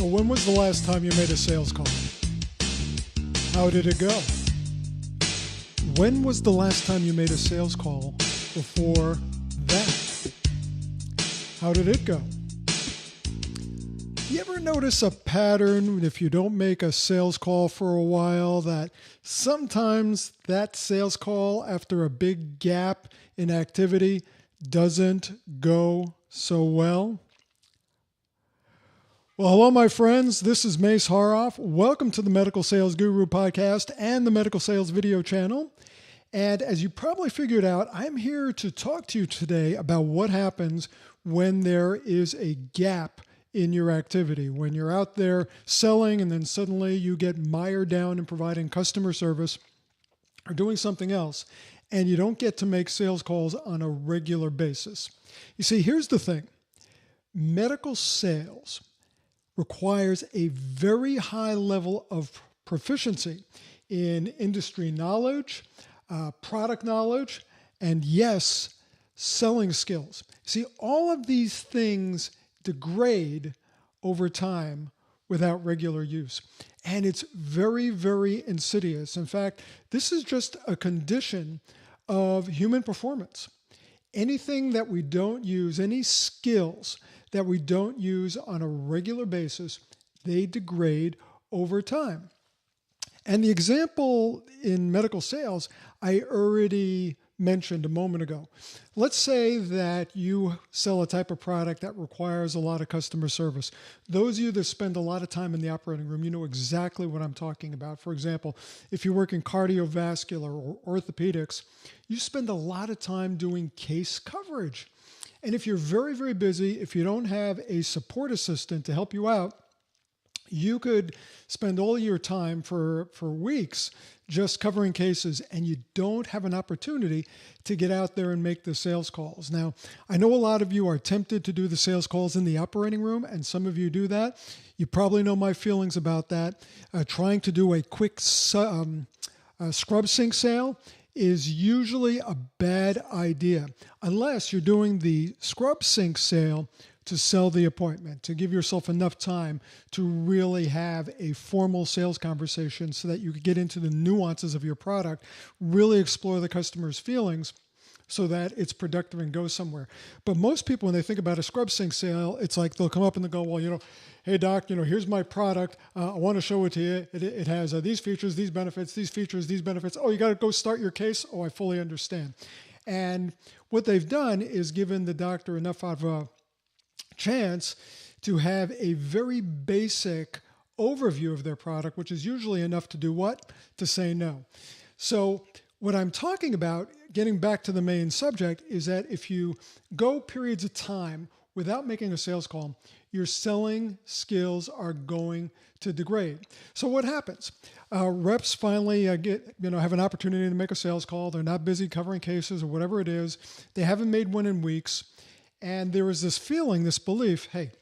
when was the last time you made a sales call? How did it go? When was the last time you made a sales call before that? How did it go? You ever notice a pattern if you don't make a sales call for a while that sometimes that sales call after a big gap in activity doesn't go so well? Well, hello, my friends. This is Mace Haroff. Welcome to the Medical Sales Guru podcast and the Medical Sales video channel. And as you probably figured out, I'm here to talk to you today about what happens when there is a gap in your activity, when you're out there selling and then suddenly you get mired down in providing customer service or doing something else, and you don't get to make sales calls on a regular basis. You see, here's the thing. Medical sales requires a very high level of proficiency in industry knowledge, product knowledge, and yes, selling skills. See, all of these things degrade over time without regular use. And it's very, very insidious. In fact, this is just a condition of human performance. Anything that we don't use, any skills that we don't use on a regular basis, they degrade over time. And the example in medical sales, I already mentioned a moment ago. Let's say that you sell a type of product that requires a lot of customer service. Those of you that spend a lot of time in the operating room, you know exactly what I'm talking about. For example, if you work in cardiovascular or orthopedics, you spend a lot of time doing case coverage. And if you're very, very busy, if you don't have a support assistant to help you out, you could spend all your time for weeks just covering cases, and you don't have an opportunity to get out there and make the sales calls. Now, I know a lot of you are tempted to do the sales calls in the operating room, and some of you do that. You probably know my feelings about that. Trying to do a quick scrub sync sale is usually a bad idea, unless you're doing the scrub sync sale to sell the appointment, to give yourself enough time to really have a formal sales conversation so that you could get into the nuances of your product, really explore the customer's feelings so that it's productive and goes somewhere. But most people, when they think about a scrub sync sale, it's like they'll come up and they'll go, well, hey doc, here's my product. I want to show it to you. It has these features, these benefits, these features, these benefits. Oh, you got to go start your case? Oh, I fully understand. And what they've done is given the doctor enough of a chance to have a very basic overview of their product, which is usually enough to do what? To say no. So what I'm talking about, getting back to the main subject, is that if you go periods of time without making a sales call, your selling skills are going to degrade. So what happens? Reps finally have an opportunity to make a sales call. They're not busy covering cases or whatever it is. They haven't made one in weeks. And there is this feeling, this belief, hey,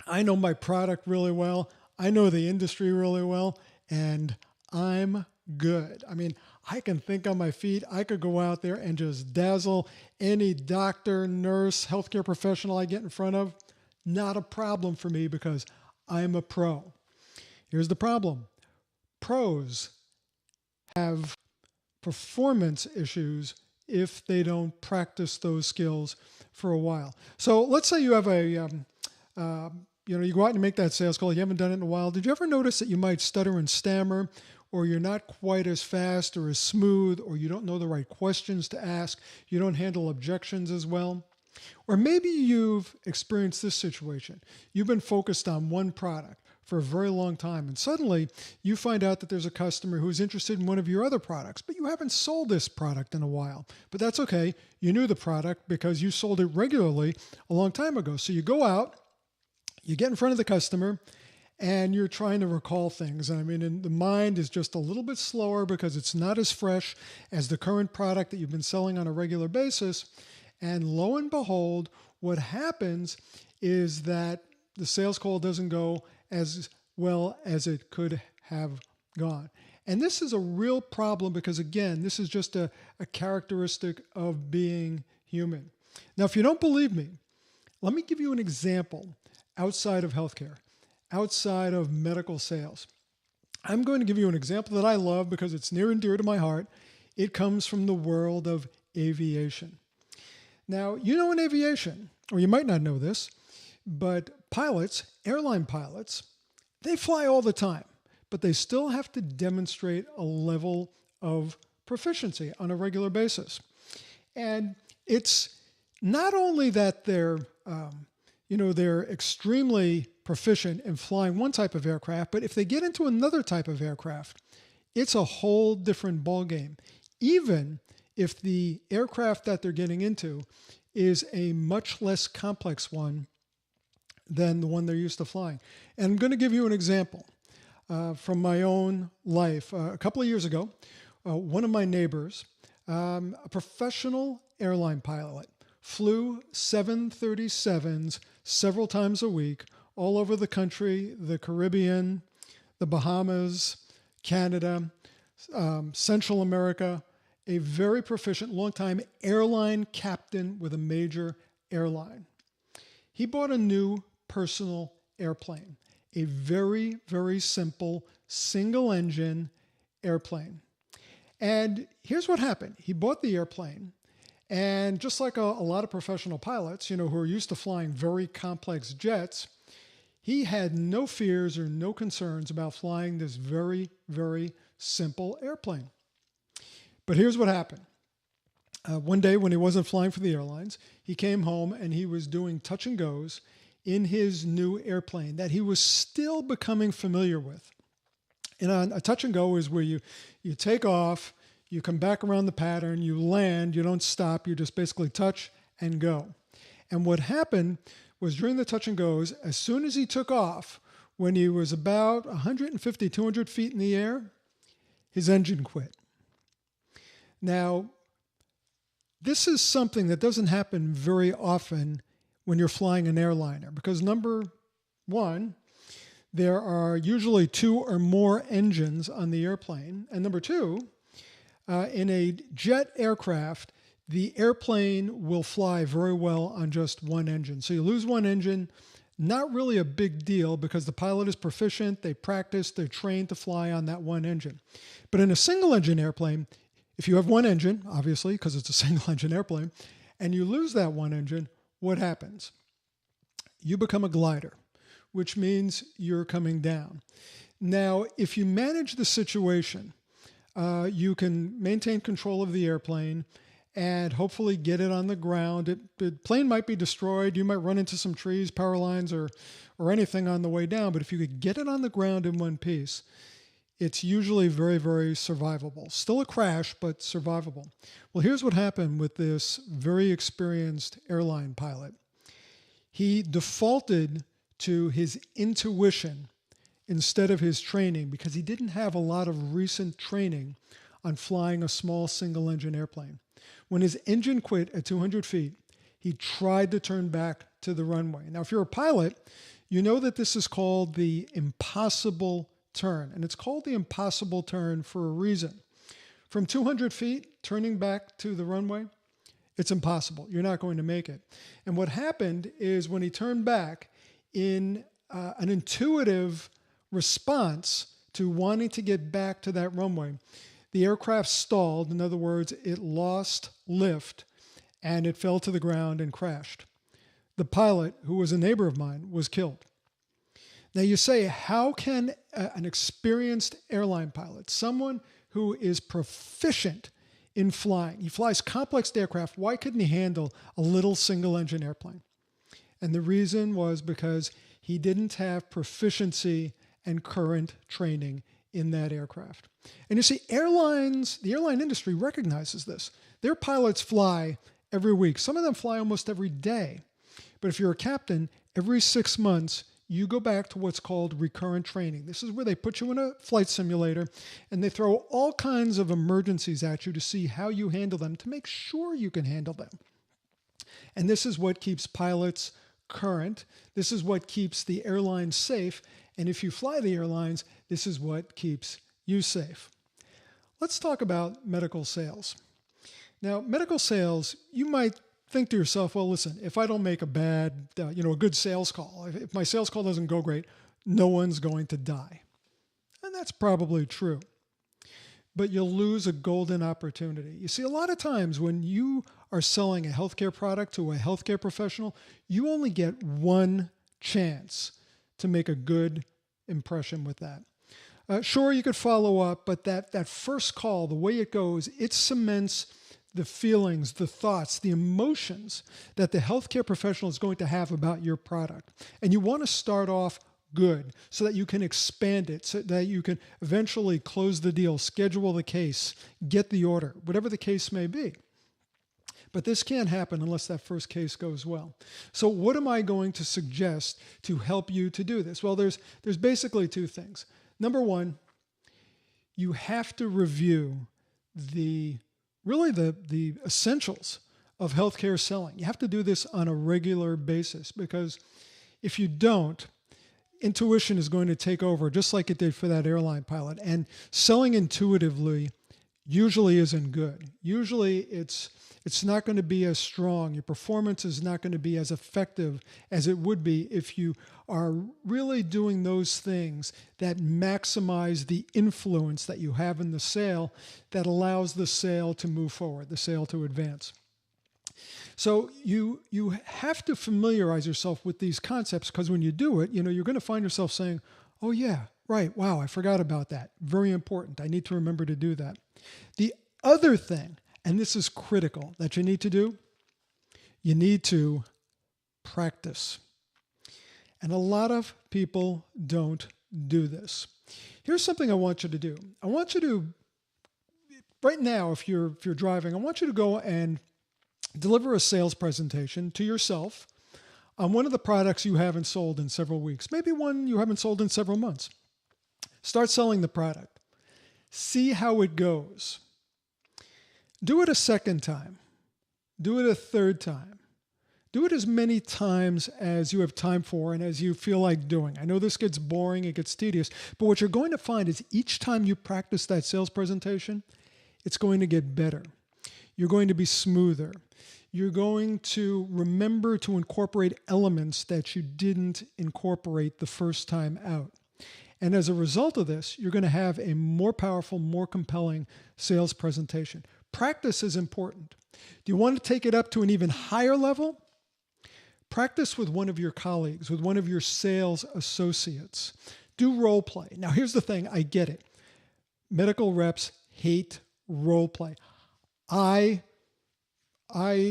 I know my product really well. I know the industry really well, and I'm good. I mean, I can think on my feet. I could go out there and just dazzle any doctor, nurse, healthcare professional I get in front of. Not a problem for me because I'm a pro. Here's the problem. Pros have performance issues if they don't practice those skills for a while. So let's say you have you go out and make that sales call. You haven't done it in a while. Did you ever notice that you might stutter and stammer, or you're not quite as fast or as smooth, or you don't know the right questions to ask? You don't handle objections as well? Or maybe you've experienced this situation. You've been focused on one product for a very long time, and suddenly you find out that there's a customer who's interested in one of your other products, but you haven't sold this product in a while. But that's okay. You knew the product because you sold it regularly a long time ago. So you go out, you get in front of the customer, and you're trying to recall things. And the mind is just a little bit slower because it's not as fresh as the current product that you've been selling on a regular basis. And lo and behold, what happens is that the sales call doesn't go as well as it could have gone. And this is a real problem because, again, this is just a characteristic of being human. Now, if you don't believe me, let me give you an example outside of healthcare. outside of medical sales. I'm going to give you an example that I love because it's near and dear to my heart. It comes from the world of aviation. Now, in aviation, or you might not know this, but pilots, airline pilots, they fly all the time, but they still have to demonstrate a level of proficiency on a regular basis. And it's not only that they're extremely proficient in flying one type of aircraft, but if they get into another type of aircraft, it's a whole different ballgame. Even if the aircraft that they're getting into is a much less complex one than the one they're used to flying. And I'm going to give you an example from my own life. A couple of years ago, one of my neighbors, a professional airline pilot, flew 737s several times a week all over the country, the Caribbean, the Bahamas, Canada, Central America, a very proficient, long-time airline captain with a major airline. He bought a new personal airplane, a very, very simple single-engine airplane. And here's what happened. He bought the airplane, and just like a lot of professional pilots, who are used to flying very complex jets, he had no fears or no concerns about flying this very, very simple airplane. But here's what happened. One day when he wasn't flying for the airlines, he came home and he was doing touch and goes in his new airplane that he was still becoming familiar with. And a touch and go is where you take off, you come back around the pattern, you land, you don't stop, you just basically touch and go. And what happened was during the touch and goes, as soon as he took off, when he was about 150, 200 feet in the air, his engine quit. Now, this is something that doesn't happen very often when you're flying an airliner because number one, there are usually two or more engines on the airplane. And number two, in a jet aircraft, the airplane will fly very well on just one engine. So you lose one engine, not really a big deal because the pilot is proficient, they practice, they're trained to fly on that one engine. But in a single engine airplane, if you have one engine, obviously, because it's a single engine airplane, and you lose that one engine, what happens? You become a glider, which means you're coming down. Now, if you manage the situation, you can maintain control of the airplane and hopefully get it on the ground. The plane might be destroyed. You might run into some trees, power lines, or anything on the way down. But if you could get it on the ground in one piece, it's usually very, very survivable. Still a crash, but survivable. Well, here's what happened with this very experienced airline pilot. He defaulted to his intuition instead of his training because he didn't have a lot of recent training on flying a small single-engine airplane. When his engine quit at 200 feet, he tried to turn back to the runway. Now, if you're a pilot, you know that this is called the impossible turn, and it's called the impossible turn for a reason. From 200 feet, turning back to the runway, it's impossible. You're not going to make it. And what happened is when he turned back, in an intuitive response to wanting to get back to that runway, the aircraft stalled. In other words, it lost lift and it fell to the ground and crashed. The pilot, who was a neighbor of mine, was killed. Now you say, how can an experienced airline pilot, someone who is proficient in flying, he flies complex aircraft, why couldn't he handle a little single-engine airplane? And the reason was because he didn't have proficiency and current training in that aircraft. And you see, the airline industry recognizes this. Their pilots fly every week. Some of them fly almost every day. But if you're a captain, every 6 months, you go back to what's called recurrent training. This is where they put you in a flight simulator and they throw all kinds of emergencies at you to see how you handle them, to make sure you can handle them. And this is what keeps pilots current. This is what keeps the airlines safe. And if you fly the airlines, this is what keeps you safe. Let's talk about medical sales. Now, medical sales, you might think to yourself, well, listen, if I don't make a good sales call, if my sales call doesn't go great, no one's going to die. And that's probably true. But you'll lose a golden opportunity. You see, a lot of times when you are selling a healthcare product to a healthcare professional, you only get one chance to make a good impression with that. Sure, you could follow up, but that first call, the way it goes, it cements the feelings, the thoughts, the emotions that the healthcare professional is going to have about your product. And you want to start off good so that you can expand it, so that you can eventually close the deal, schedule the case, get the order, whatever the case may be. But this can't happen unless that first case goes well. So what am I going to suggest to help you to do this? Well, there's basically two things. Number one, you have to review the essentials of healthcare selling. You have to do this on a regular basis, because if you don't, intuition is going to take over, just like it did for that airline pilot. And selling intuitively usually isn't good. Usually it's not going to be as strong. Your performance is not going to be as effective as it would be if you are really doing those things that maximize the influence that you have in the sale that allows the sale to move forward, the sale to advance. So you have to familiarize yourself with these concepts, because when you do it, you're going to find yourself saying, oh yeah, right, wow, I forgot about that. Very important. I need to remember to do that. The other thing, and this is critical, that you need to do, you need to practice. And a lot of people don't do this. Here's something I want you to do. I want you to, right now, if you're driving, I want you to go and deliver a sales presentation to yourself on one of the products you haven't sold in several weeks, maybe one you haven't sold in several months. Start selling the product. See how it goes. Do it a second time. Do it a third time. Do it as many times as you have time for and as you feel like doing. I know this gets boring, it gets tedious, but what you're going to find is each time you practice that sales presentation, it's going to get better. You're going to be smoother. You're going to remember to incorporate elements that you didn't incorporate the first time out. And as a result of this, you're going to have a more powerful, more compelling sales presentation. Practice is important. Do you want to take it up to an even higher level? Practice with one of your colleagues, with one of your sales associates. Do role play. Now, here's the thing. I get it. Medical reps hate role play. I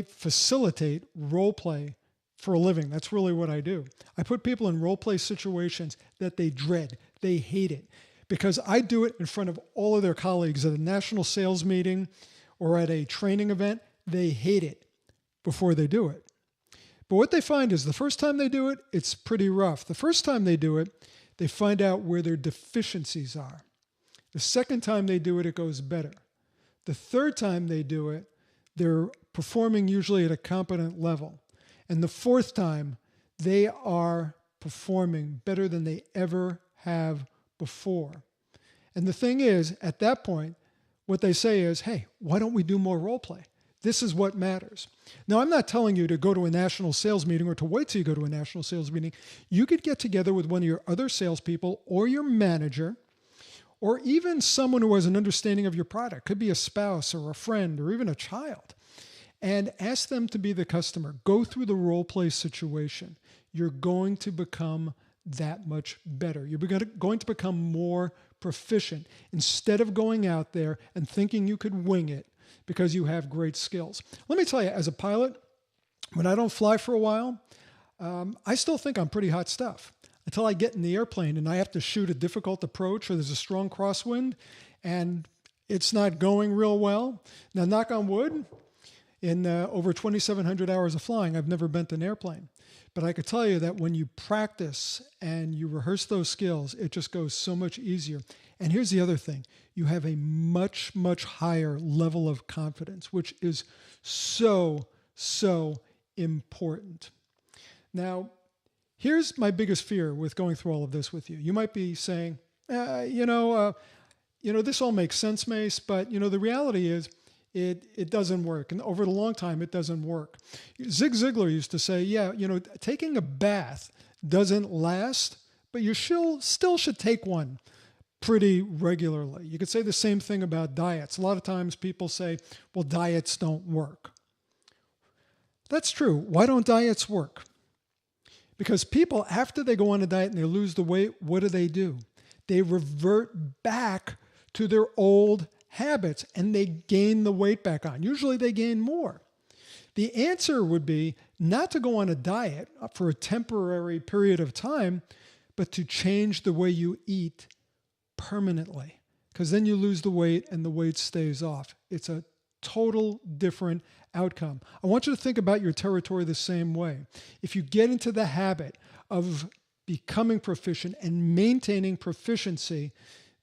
facilitate role play for a living. That's really what I do. I put people in role play situations that they dread. They hate it, because I do it in front of all of their colleagues at a national sales meeting or at a training event. They hate it before they do it. But what they find is the first time they do it, it's pretty rough. The first time they do it, they find out where their deficiencies are. The second time they do it, it goes better. The third time they do it, they're performing usually at a competent level. And the fourth time, they are performing better than they ever have before. And the thing is, at that point, what they say is, hey, why don't we do more role play? This is what matters. Now, I'm not telling you to go to a national sales meeting or to wait till you go to a national sales meeting. You could get together with one of your other salespeople or your manager, or even someone who has an understanding of your product. Could be a spouse or a friend or even a child. And ask them to be the customer. Go through the role play situation. You're going to become that much better. You're going to become more proficient instead of going out there and thinking you could wing it because you have great skills. Let me tell you, as a pilot, when I don't fly for a while, I still think I'm pretty hot stuff until I get in the airplane and I have to shoot a difficult approach or there's a strong crosswind and it's not going real well. Now, knock on wood, in over 2,700 hours of flying, I've never bent an airplane. But I could tell you that when you practice and you rehearse those skills, it just goes so much easier. And here's the other thing. You have a much, much higher level of confidence, which is so, so important. Now, here's my biggest fear with going through all of this with you. You might be saying, this all makes sense, Mace, but, the reality is, it doesn't work. And over the long time, it doesn't work. Zig Ziglar used to say, taking a bath doesn't last, but you still should take one pretty regularly. You could say the same thing about diets. A lot of times people say, well, diets don't work. That's true. Why don't diets work? Because people, after they go on a diet and they lose the weight, what do? They revert back to their old habits and they gain the weight back on. Usually they gain more. The answer would be not to go on a diet for a temporary period of time, but to change the way you eat permanently, because then you lose the weight and the weight stays off. It's a total different outcome. I want you to think about your territory the same way. If you get into the habit of becoming proficient and maintaining proficiency,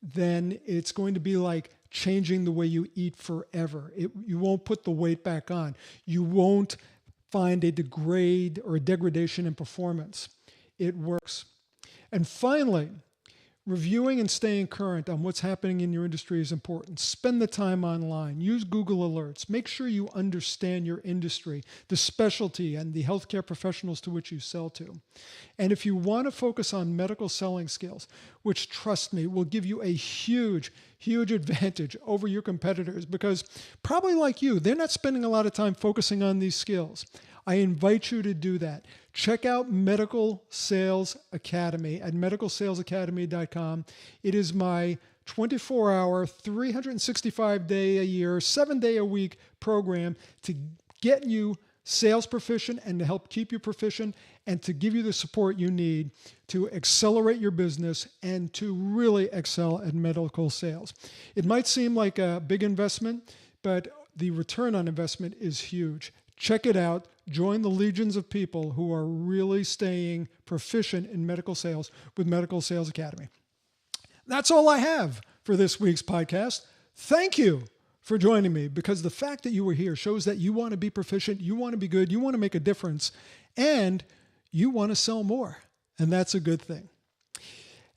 then it's going to be like changing the way you eat forever. You won't put the weight back on. You won't find a degrade or a degradation in performance. It works. And finally, reviewing and staying current on what's happening in your industry is important. Spend the time online. Use Google Alerts. Make sure you understand your industry, the specialty, and the healthcare professionals to which you sell to. And if you want to focus on medical selling skills, which, trust me, will give you a huge advantage over your competitors, because probably like you, they're not spending a lot of time focusing on these skills. I invite you to do that. Check out Medical Sales Academy at medicalsalesacademy.com. It is my 24-hour, 365-day-a-year, 7-day-a-week program to get you sales proficient and to help keep you proficient and to give you the support you need to accelerate your business and to really excel at medical sales. It might seem like a big investment, but the return on investment is huge. Check it out. Join the legions of people who are really staying proficient in medical sales with Medical Sales Academy. That's all I have for this week's podcast. Thank you for joining me, because the fact that you were here shows that you want to be proficient, you want to be good, you want to make a difference, and you want to sell more. And that's a good thing.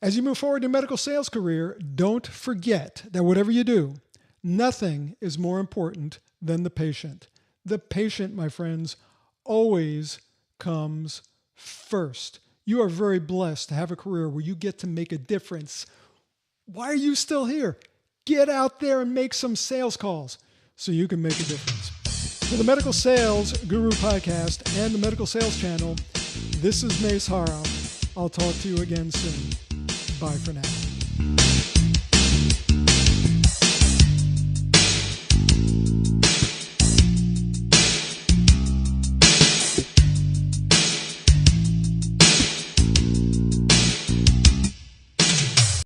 As you move forward in your medical sales career, don't forget that whatever you do, nothing is more important than the patient. The patient, my friends, always comes first. You are very blessed to have a career where you get to make a difference. Why are you still here? Get out there and make some sales calls so you can make a difference. For the Medical Sales Guru Podcast and the Medical Sales Channel, this is Mace Haro. I'll talk to you again soon. Bye for now.